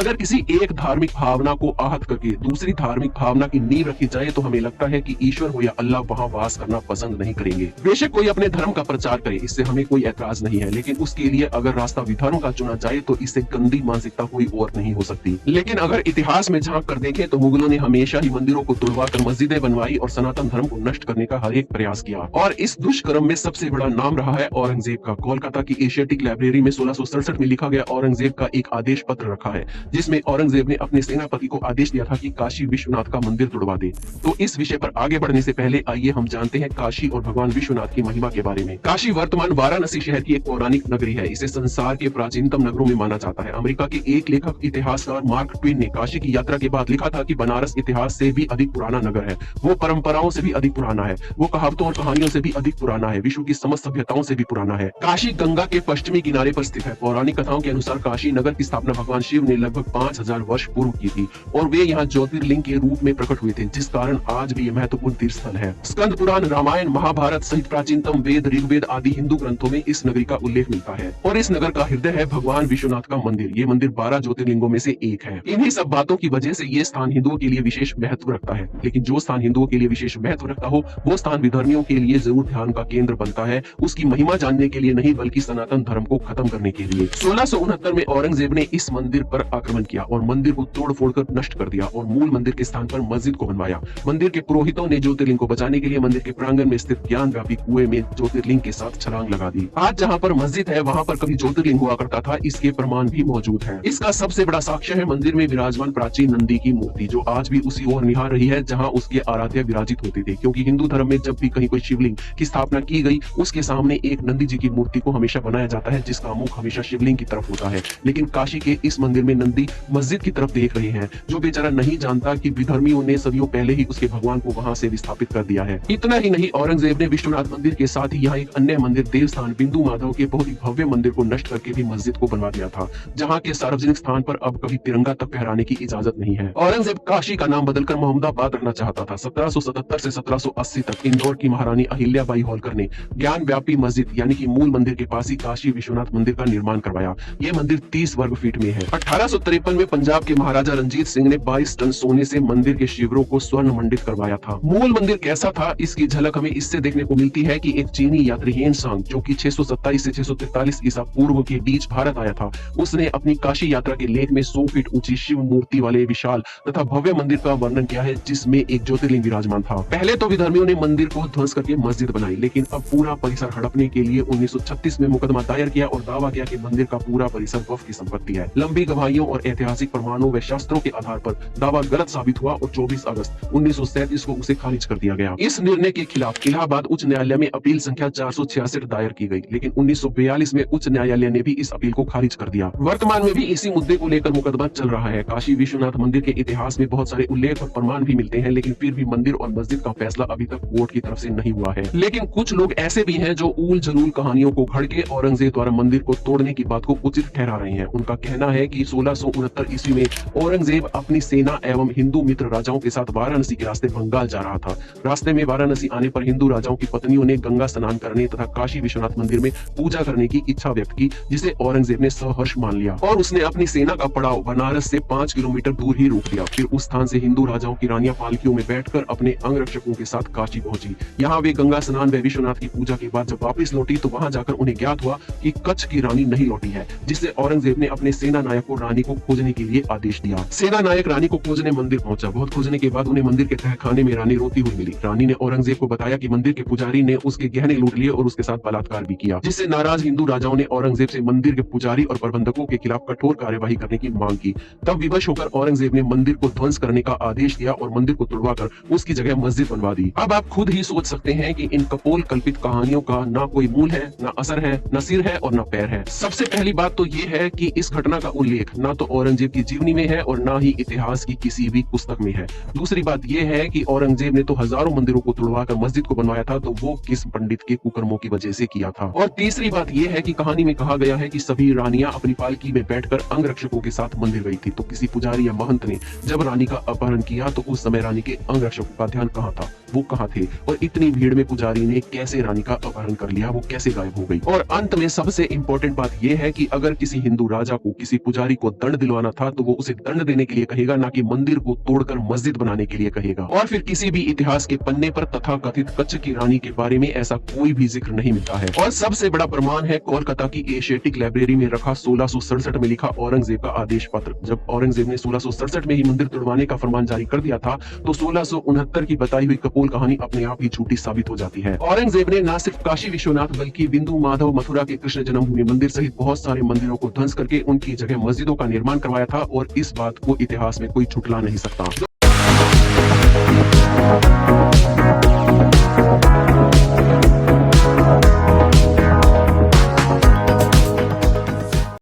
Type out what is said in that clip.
अगर किसी एक धार्मिक भावना को आहत करके दूसरी धार्मिक भावना की नींव रखी जाए तो हमें लगता है कि ईश्वर हो या अल्लाह वहाँ वास करना पसंद नहीं करेंगे। बेशक कोई अपने धर्म का प्रचार करे, इससे हमें कोई ऐतराज नहीं है, लेकिन उसके लिए अगर रास्ता विधर्म का चुना जाए तो इससे गंदी मानसिकता कोई और नहीं हो सकती। लेकिन अगर इतिहास में झांक कर देखें तो मुगलों ने हमेशा ही मंदिरों को तुड़वा कर मस्जिदें बनवाई और सनातन धर्म को नष्ट करने का हर एक प्रयास किया। और इस दुष्कर्म में सबसे बड़ा नाम रहा है औरंगजेब का। कोलकाता की एशियाटिक लाइब्रेरी में 1667 में लिखा गया औरंगजेब का एक आदेश पत्र रखा है, जिसमें औरंगजेब ने अपने सेनापति को आदेश दिया था कि काशी विश्वनाथ का मंदिर तुड़वा दे। तो इस विषय पर आगे बढ़ने से पहले आइए हम जानते हैं काशी और भगवान विश्वनाथ की महिमा के बारे में। काशी वर्तमान वाराणसी शहर की एक पौराणिक नगरी है। इसे संसार के प्राचीनतम नगरों में माना जाता है। अमेरिका के एक लेखक इतिहासकार मार्क ट्वेन ने काशी की यात्रा के बाद लिखा था कि बनारस इतिहास से भी अधिक पुराना नगर है, वो परंपराओं से भी अधिक पुराना है, वो कहावतों और कहानियों से भी अधिक पुराना है, विश्व की समस्त सभ्यताओं से भी पुराना है। काशी गंगा के पश्चिमी किनारे पर स्थित है। पौराणिक कथाओं के अनुसार काशी नगर की स्थापना भगवान शिव ने लगभग 5000 वर्ष पूर्व की थी और वे यहाँ ज्योतिर्लिंग के रूप में प्रकट हुए थे, जिस कारण आज भी यह महत्वपूर्ण तीर्थ स्थल है। स्कंद पुराण, रामायण, महाभारत सहित प्राचीनतम वेद, ऋग्वेद आदि हिंदू ग्रंथों में इस नगरी का उल्लेख मिलता है और इस नगर का हृदय है भगवान विश्वनाथ का मंदिर। ये मंदिर 12 ज्योतिर्लिंगों में से एक है। इन्हीं सब बातों की वजह से ये स्थान हिंदुओं के लिए विशेष महत्व रखता है, लेकिन जो स्थान हिंदुओं के लिए विशेष महत्व रखता हो वो स्थान विधर्मियों के लिए जरूर ध्यान का केंद्र बनता है, उसकी महिमा जानने के लिए नहीं बल्कि सनातन धर्म को खत्म करने के लिए। 1669 में औरंगजेब ने इस मंदिर पर आक्रमण किया और मंदिर को तोड़ फोड़ कर नष्ट कर दिया और मूल मंदिर के स्थान पर मस्जिद को बनवाया। मंदिर के पुरोहितों ने ज्योतिर्लिंग को बचाने के लिए मंदिर के प्रांगण में स्थित ज्ञान व्यापी कुएं में ज्योतिर्लिंग के साथ छलांग लगा दी। आज जहाँ पर मस्जिद है वहाँ पर कभी ज्योतिर्लिंग हुआ करता था, इसके प्रमाण भी मौजूद है। इसका सबसे बड़ा साक्ष्य है मंदिर में विराजमान प्राचीन नंदी की मूर्ति, जो आज भी उसी ओर निहार रही है जहाँ उसके आराध्य विराजित होते थे। क्योंकि हिंदू धर्म में जब भी कहीं कोई शिवलिंग की स्थापना की गई उसके सामने एक नंदी जी की मूर्ति को हमेशा बनाया जाता है, जिसका मुख हमेशा शिवलिंग की तरफ होता है। लेकिन काशी के इस मंदिर में नंदी मस्जिद की तरफ देख रहे हैं, जो बेचारा नहीं जानता कि विधर्मियों ने सदियों पहले ही उसके भगवान को वहां से विस्थापित कर दिया है। इतना ही नहीं, औरंगजेब ने विश्वनाथ मंदिर के साथ ही यहाँ एक अन्य मंदिर देवस्थान बिंदु माधव के बहुत ही भव्य मंदिर को नष्ट करके भी मस्जिद को बनवा दिया था, जहाँ के सार्वजनिक स्थान पर अब कभी तिरंगा तक फहराने की इजाजत नहीं है। औरंगजेब काशी का नाम बदलकर मोहम्मदाबाद रखना चाहता था। 1777 से 1780 तक इंदौर की महारानी अहिल्याबाई होलकर ने ज्ञान व्यापी मस्जिद यानी कि मूल मंदिर के पास ही काशी विश्वनाथ मंदिर का निर्माण करवाया। ये मंदिर 30 वर्ग फीट में है। 1853 में पंजाब के महाराजा रंजीत सिंह ने 22 टन सोने से मंदिर के शिविरों को स्वर्ण मंडित करवाया था। मूल मंदिर कैसा था इसकी झलक हमें इससे देखने को मिलती है कि एक चीनी यात्री हेन सांग, जो कि 627 से 643 ईसा पूर्व के बीच भारत आया था, उसने अपनी काशी यात्रा के लेख में 100 फीट ऊंची शिव मूर्ति वाले विशाल तथा भव्य मंदिर का वर्णन किया है, जिसमें एक ज्योतिर्लिंग विराजमान था। पहले तो विधर्मियों ने मंदिर को ध्वंस करके मस्जिद बनाई, लेकिन अब पूरा परिसर हड़पने के लिए 1936 में मुकदमा दायर किया और दावा किया कि मंदिर का पूरा परिसर वक्फ की संपत्ति है। लंबी गवाहियों और ऐतिहासिक प्रमाणों व शास्त्रों के आधार पर दावा गलत साबित हुआ और 24 अगस्त 1937 को उसे खारिज कर दिया गया। इस निर्णय के खिलाफ इलाहाबाद उच्च न्यायालय में अपील संख्या 466 दायर की गई, लेकिन 1942 में उच्च न्यायालय ने भी इस अपील को खारिज कर दिया। वर्तमान में भी इसी मुद्दे को लेकर मुकदमा चल रहा है। काशी विश्वनाथ मंदिर के इतिहास में बहुत सारे उल्लेख और प्रमाण भी मिलते हैं, लेकिन फिर भी मंदिर और मस्जिद का फैसला अभी तक कोर्ट की तरफ से नहीं हुआ है। लेकिन कुछ लोग ऐसे भी हैं जो ऊल जलूल कहानियों को घड़ के औरंगजेब द्वारा मंदिर को तोड़ने की बात को उचित ठहरा रहे हैं। उनका कहना है कि 1669 ईस्वी में औरंगजेब अपनी सेना एवं हिंदू मित्र राजाओं के साथ वाराणसी के रास्ते बंगाल जा रहा था। रास्ते में वाराणसी आने पर हिंदू राजाओं की पत्नियों ने गंगा स्नान करने तथा काशी विश्वनाथ मंदिर में पूजा करने की इच्छा व्यक्त की, जिसे औरंगजेब ने सहर्ष मान लिया और उसने अपनी सेना का पड़ाव बनारस से 5 किलोमीटर दूर ही रोक दिया। फिर उस स्थान से हिंदू राजाओं की रानियां पालकियों में बैठकर अपने अंगरक्षकों के साथ काशी पहुंची। यहाँ वे गंगा स्नान व विश्वनाथ की पूजा के बाद जब वापस लौटी तो वहां जाकर उन्हें ज्ञात हुआ कि कच्छ की रानी नहीं लौटी है, जिससे औरंगजेब ने अपने सेना नायक को रानी को खोजने के लिए आदेश दिया। सेना नायक रानी को खोजने मंदिर पहुंचा। बहुत खोजने के बाद उन्हें मंदिर के तहखाने में रानी रोती हुई मिली। रानी ने औरंगजेब को बताया कि मंदिर के पुजारी ने उसके गहने लूट लिए और उसके साथ बलात्कार भी किया, जिससे नाराज हिंदू राजाओं ने औरंगजेब से मंदिर के पुजारी और प्रबंधकों के खिलाफ कठोर कार्यवाही करने की मांग की। तब विवश होकर औरंगजेब ने मंदिर को ध्वंस करने का आदेश दिया और मंदिर को तुड़वाकर उसकी जगह मस्जिद बनवा दी। अब आप खुद ही सोच सकते हैं कि इन कपोल कल्पित कहानियों का ना कोई मूल है, ना असर है, ना सिर है और ना पैर है। सबसे पहली बात तो ये है कि इस घटना का उल्लेख ना तो औरंगजेब की जीवनी में है और ना ही इतिहास की किसी भी पुस्तक में है। दूसरी बात यह है कि औरंगजेब ने तो हजारों मंदिरों को तुड़वाकर मस्जिद को बनवाया था, तो वो किस पंडित के कुकर्मों की वजह से किया था। और तीसरी बात यह है कि कहानी में कहा गया है कि सभी रानियां अपनी पालकी में बैठकर अंगरक्षकों के साथ मंदिर गई थी, तो किसी पुजारी या महंत ने जब रानी का अपहरण किया तो उस समय रानी के अंगरक्षकों का ध्यान कहाँ था। वो कहाँ थे और इतनी भीड़ में पुजारी ने कैसे रानी का अपहरण कर लिया, वो कैसे गायब हो गई। और अंत में सबसे इंपॉर्टेंट बात यह है कि अगर किसी हिंदू राजा को किसी पुजारी को दंड दिलवाना था तो वो उसे दंड देने के लिए कहेगा, ना कि मंदिर को तोड़कर मस्जिद बनाने के लिए कहेगा। और फिर किसी भी इतिहास के पन्ने पर तथाकथित कच्छ की रानी के बारे में ऐसा कोई भी जिक्र नहीं मिलता है। और सबसे बड़ा प्रमाण है कोलकाता की एशियाटिक लाइब्रेरी में रखा 1667 में लिखा औरंगजेब का आदेश पत्र। जब औरंगजेब ने 1667 में ही मंदिर तोड़वाने का फरमान जारी कर दिया था तो 1669 की बताई हुई कपोल कहानी अपने आप ही झूठी साबित हो जाती है। औरंगजेब ने न सिर्फ काशी विश्वनाथ बल्कि बिंदु माधव मथुरा के कृष्ण जन्मभूमि मंदिर सहित बहुत सारे मंदिरों को ध्वंस करके उनकी जगह मस्जिदों का निर्माण करवाया था और इस बात को इतिहास में कोई झुठला नहीं सकता।